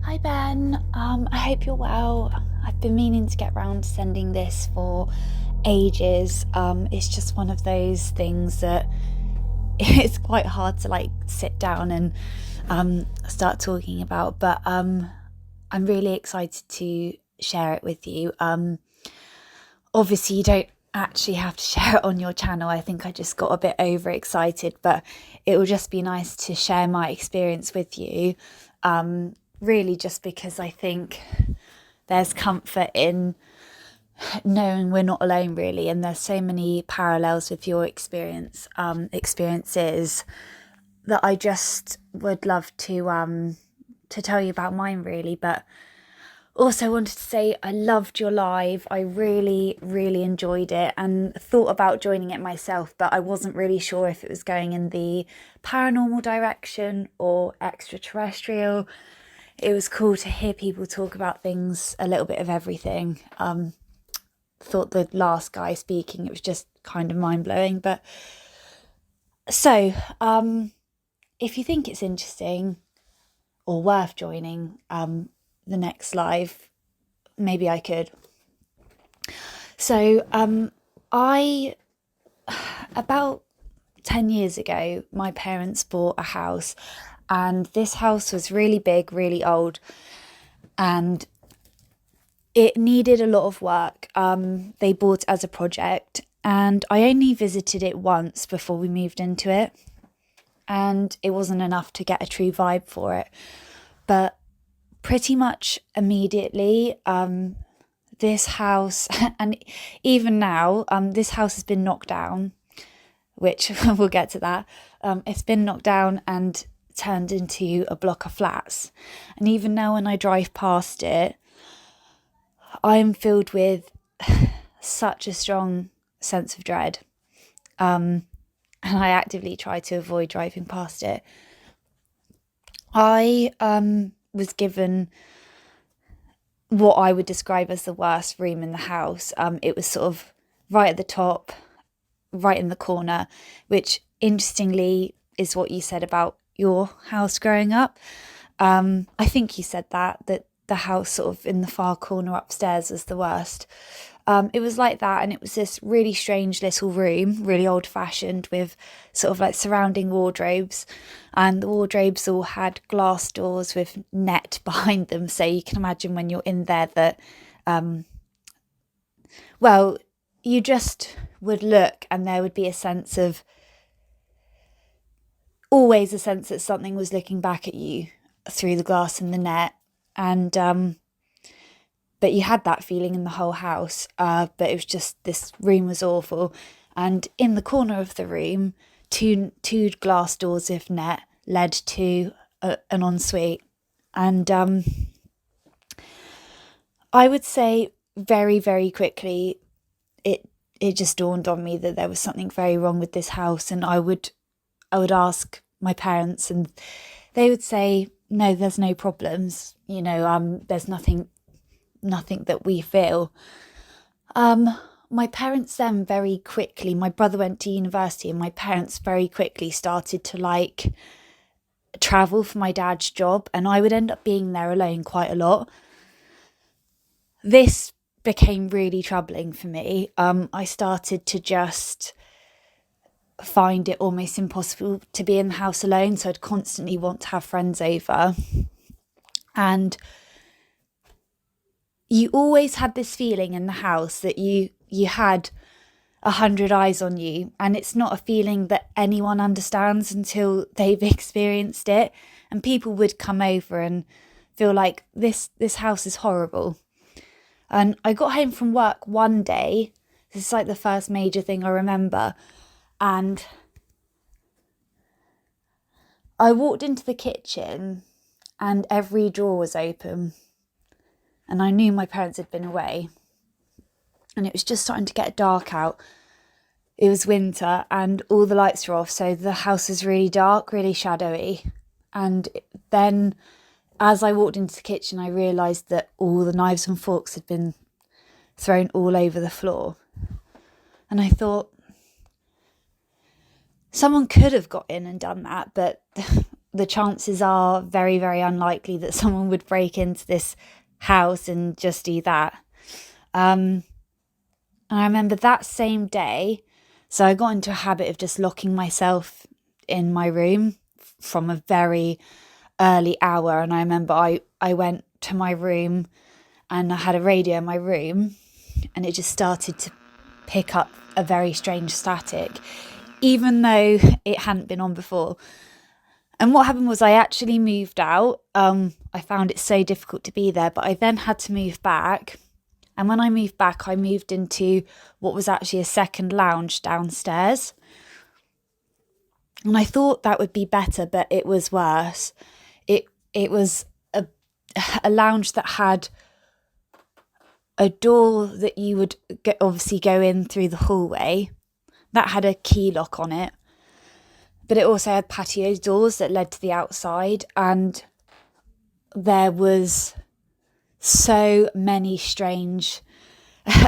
Hi Ben, I hope you're well. I've been meaning to get round to sending this for ages. It's just one of those things that it's quite hard to like sit down and start talking about, but I'm really excited to share it with you. Obviously, you don't actually have to share it on your channel. I think I just got a bit overexcited, but it will just be nice to share my experience with you. Really, just because I think there's comfort in knowing we're not alone, really, and there's so many parallels with your experiences that I just would love to tell you about mine, really. But also wanted to say I loved your live. I really, really enjoyed it and thought about joining it myself, but I wasn't really sure if it was going in the paranormal direction or extraterrestrial. It was cool to hear people talk about things, a little bit of everything. Thought the last guy speaking, it was just kind of mind blowing. But so, if you think it's interesting or worth joining, the next live, maybe I could. So, I about 10 years ago, my parents bought a house, and this house was really big, really old, and it needed a lot of work. They bought it as a project, and I only visited it once before we moved into it, and it wasn't enough to get a true vibe for it. But pretty much immediately, this house, and even now, this house has been knocked down, which we'll get to that. It's been knocked down and turned into a block of flats. And even now, when I drive past it, I'm filled with such a strong sense of dread. And I actively try to avoid driving past it. I was given what I would describe as the worst room in the house. It was sort of right at the top, right in the corner, which interestingly is what you said about your house growing up. I think you said that the house sort of in the far corner upstairs was the worst. It was like that, and it was this really strange little room, really old fashioned, with sort of like surrounding wardrobes, and the wardrobes all had glass doors with net behind them, so you can imagine when you're in there that well, you just would look and there would be a sense of, always a sense that something was looking back at you through the glass and the net. And but you had that feeling in the whole house. But it was just, this room was awful. And in the corner of the room, two glass doors with net led to an ensuite. And I would say very, very quickly, it just dawned on me that there was something very wrong with this house. And I would ask my parents, and they would say, no, there's no problems. There's nothing that we feel. My parents then very quickly, my brother went to university, and my parents very quickly started to like travel for my dad's job, and I would end up being there alone quite a lot. This became really troubling for me. I started to just find it almost impossible to be in the house alone, so I'd constantly want to have friends over. And you always had this feeling in the house that you had 100 eyes on you, and it's not a feeling that anyone understands until they've experienced it. And people would come over and feel like this house is horrible. And I got home from work one day, this is like the first major thing I remember, and I walked into the kitchen and every drawer was open. And I knew my parents had been away. And it was just starting to get dark out. It was winter and all the lights were off, so the house was really dark, really shadowy. And then as I walked into the kitchen, I realised that all the knives and forks had been thrown all over the floor. And I thought, someone could have got in and done that, but the chances are very, very unlikely that someone would break into this house and just do that. And I remember that same day, so I got into a habit of just locking myself in my room from a very early hour. And I remember I went to my room and I had a radio in my room, and it just started to pick up a very strange static, even though it hadn't been on before. And what happened was I actually moved out. I found it so difficult to be there, but I then had to move back. And when I moved back, I moved into what was actually a second lounge downstairs. And I thought that would be better, but it was worse. It was a lounge that had a door that you would obviously go in through the hallway. That had a key lock on it. But it also had patio doors that led to the outside. And there was so many strange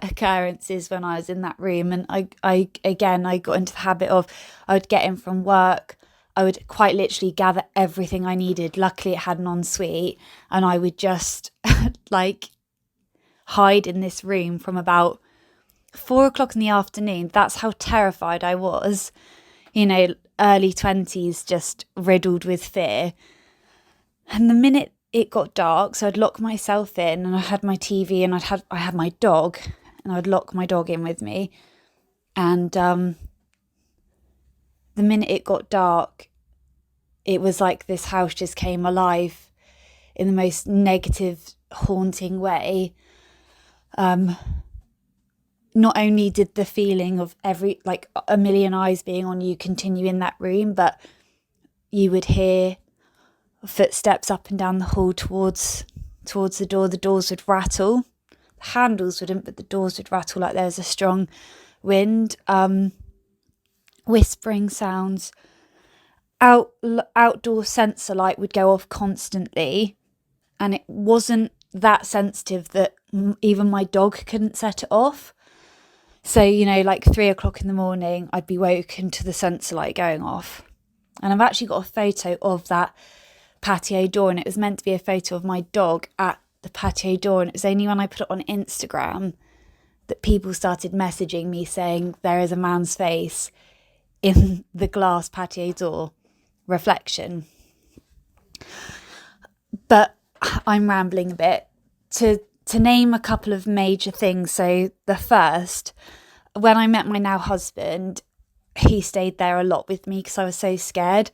occurrences when I was in that room. And I got into the habit of, I would get in from work, I would quite literally gather everything I needed. Luckily it had an ensuite, and I would just like hide in this room from about 4 o'clock in the afternoon. That's how terrified I was, early 20s, just riddled with fear. And the minute it got dark, so I'd lock myself in, and I had my TV, and I had my dog, and I'd lock my dog in with me. And the minute it got dark, it was like this house just came alive in the most negative, haunting way. Not only did the feeling of a million eyes being on you continue in that room, but you would hear footsteps up and down the hall towards the door. The doors would rattle. The handles wouldn't, but the doors would rattle like there was a strong wind. Whispering sounds. Outdoor sensor light would go off constantly, and it wasn't that sensitive that even my dog couldn't set it off. So, 3 o'clock in the morning, I'd be woken to the sensor light going off. And I've actually got a photo of that patio door, and it was meant to be a photo of my dog at the patio door. And it was only when I put it on Instagram that people started messaging me saying there is a man's face in the glass patio door reflection. But I'm rambling a bit. To name a couple of major things. So the first, when I met my now husband, he stayed there a lot with me because I was so scared.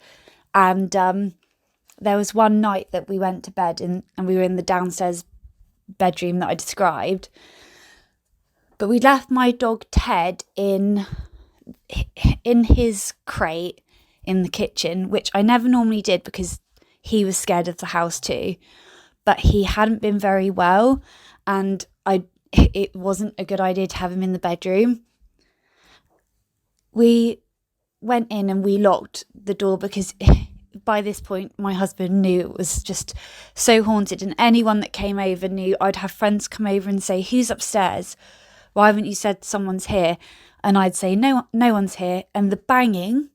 And there was one night that we went to bed and we were in the downstairs bedroom that I described. But we left my dog Ted in his crate in the kitchen, which I never normally did because he was scared of the house too. But he hadn't been very well, and it wasn't a good idea to have him in the bedroom. We went in and we locked the door because by this point my husband knew it was just so haunted, and anyone that came over knew. I'd have friends come over and say, "Who's upstairs? Why haven't you said someone's here?" And I'd say, no one's here. And the banging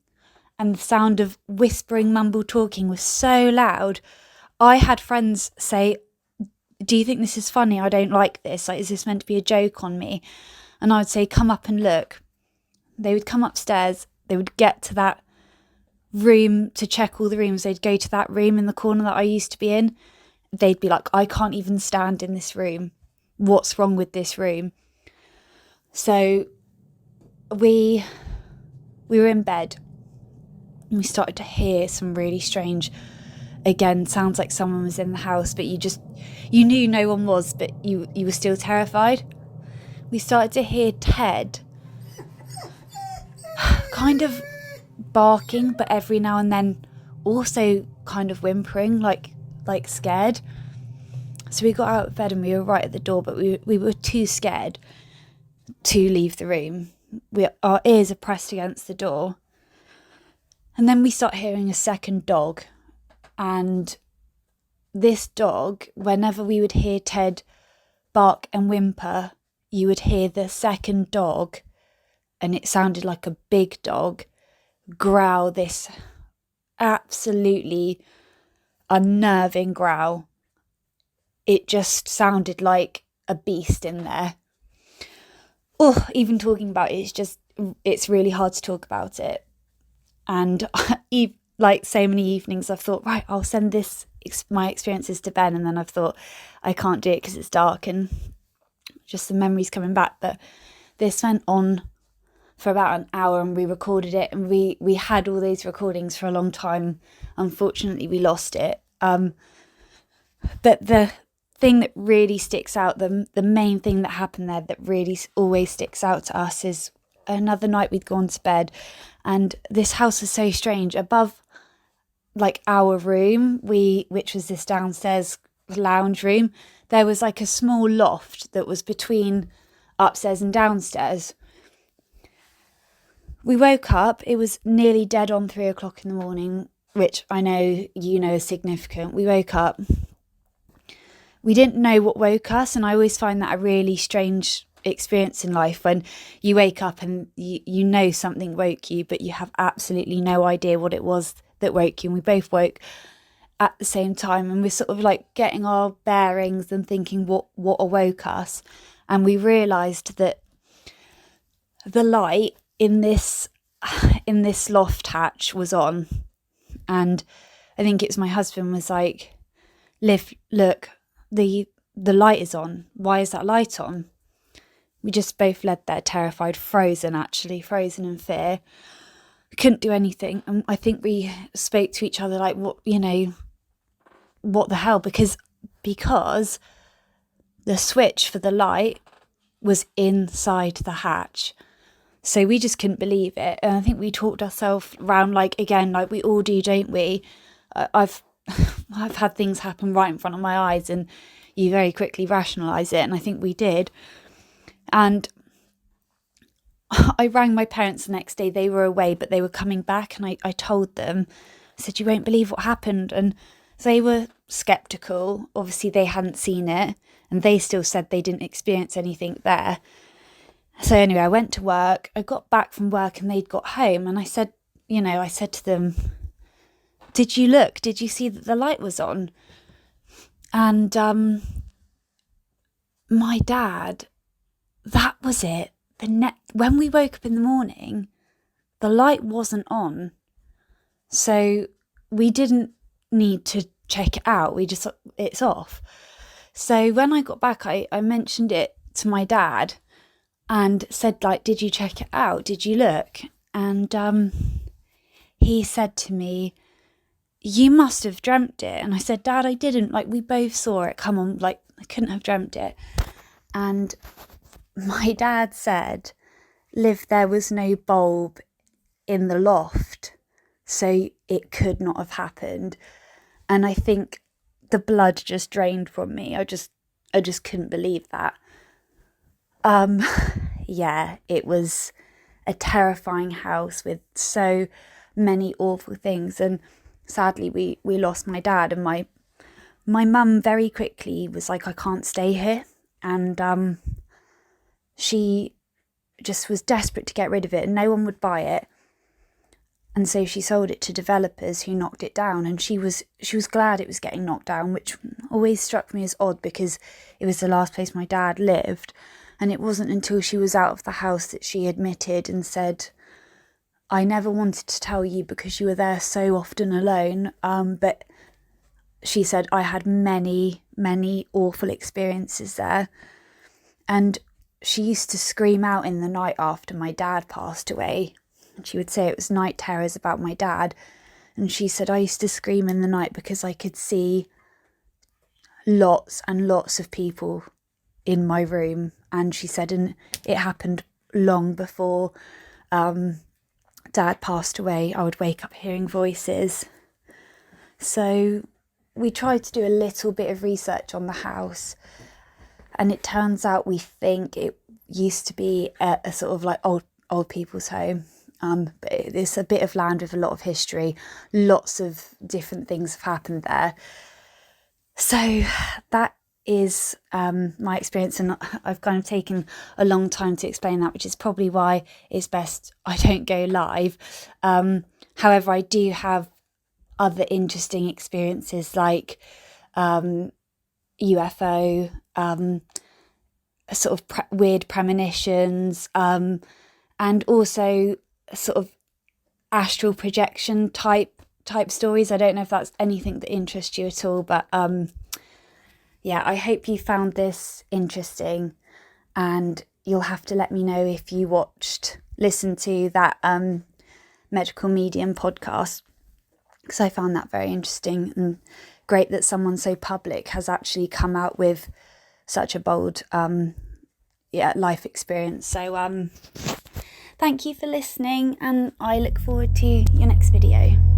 and the sound of whispering mumble talking was so loud. I had friends say, "Do you think this is funny? I don't like this. Like, is this meant to be a joke on me?" And I would say, "Come up and look." They would come upstairs. They would get to that room to check all the rooms. They'd go to that room in the corner that I used to be in. They'd be like, "I can't even stand in this room. What's wrong with this room?" So we were in bed and we started to hear some really strange, again, sounds like someone was in the house, but you knew no one was, but you were still terrified. We started to hear Ted kind of barking, but every now and then also kind of whimpering, like scared. So we got out of bed and we were right at the door, but we were too scared to leave the room. Our ears are pressed against the door. And then we start hearing a second dog. And this dog, whenever we would hear Ted bark and whimper, you would hear the second dog, and it sounded like a big dog, growl this absolutely unnerving growl. It just sounded like a beast in there. Oh, even talking about it, it's really hard to talk about it. And like so many evenings, I've thought, right, I'll send my experiences to Ben. And then I've thought, I can't do it because it's dark and just the memories coming back. But this went on for about an hour and we recorded it, and we had all these recordings for a long time. Unfortunately, we lost it. But the thing that really sticks out, the main thing that happened there that really always sticks out to us, is another night we'd gone to bed, and this house was so strange. Above like our room, which was this downstairs lounge room, there was like a small loft that was between upstairs and downstairs. We woke up, it was nearly dead on 3 o'clock in the morning, which I know is significant. We woke up. We didn't know what woke us, and I always find that a really strange experience in life when you wake up and you know something woke you, but you have absolutely no idea what it was that woke you. And we both woke at the same time, and we're sort of like getting our bearings and thinking what awoke us. And we realised that the light in this loft hatch was on, and I think it was my husband was like, Liv, look, the light is on. Why is that light on? We just both lay there terrified, frozen in fear. We couldn't do anything, and I think we spoke to each other like, what the hell, because the switch for the light was inside the hatch. So we just couldn't believe it. And I think we talked ourselves around, like, again, like we all do, don't we? I've had things happen right in front of my eyes and you very quickly rationalise it. And I think we did. And I rang my parents the next day. They were away, but they were coming back. And I told them, I said, you won't believe what happened. And they were sceptical. Obviously, they hadn't seen it. And they still said they didn't experience anything there. So anyway, I went to work. I got back from work and they'd got home. And I said to them, did you look? Did you see that the light was on? And my dad, that was it. When we woke up in the morning, the light wasn't on. So we didn't need to check it out. It's off. So when I got back, I mentioned it to my dad and said, like, did you check it out? Did you look? And he said to me, you must have dreamt it. And I said, Dad, I didn't. Like, we both saw it. Come on, like, I couldn't have dreamt it. And my dad said, Liv, there was no bulb in the loft, so it could not have happened. And I think the blood just drained from me. I just couldn't believe that. Yeah, it was a terrifying house with so many awful things. And sadly, we lost my dad, and my mum very quickly was like, I can't stay here. And she just was desperate to get rid of it, and no one would buy it. And so she sold it to developers who knocked it down, and she was glad it was getting knocked down, which always struck me as odd because it was the last place my dad lived. And it wasn't until she was out of the house that she admitted and said, I never wanted to tell you because you were there so often alone. But she said, I had many, many awful experiences there. And she used to scream out in the night after my dad passed away. And she would say it was night terrors about my dad. And she said, I used to scream in the night because I could see lots and lots of people in my room. And she said, and it happened long before Dad passed away. I would wake up hearing voices. So we tried to do a little bit of research on the house, and it turns out we think it used to be a sort of like old people's home. But it's a bit of land with a lot of history. Lots of different things have happened there. So that is my experience, and I've kind of taken a long time to explain that, which is probably why it's best I don't go live. However, I do have other interesting experiences like UFO, sort of weird premonitions, and also sort of astral projection type stories. I don't know if that's anything that interests you at all, but yeah, I hope you found this interesting, and you'll have to let me know if you listened to that medical medium podcast, because I found that very interesting, and great that someone so public has actually come out with such a bold life experience. So thank you for listening, and I look forward to your next video.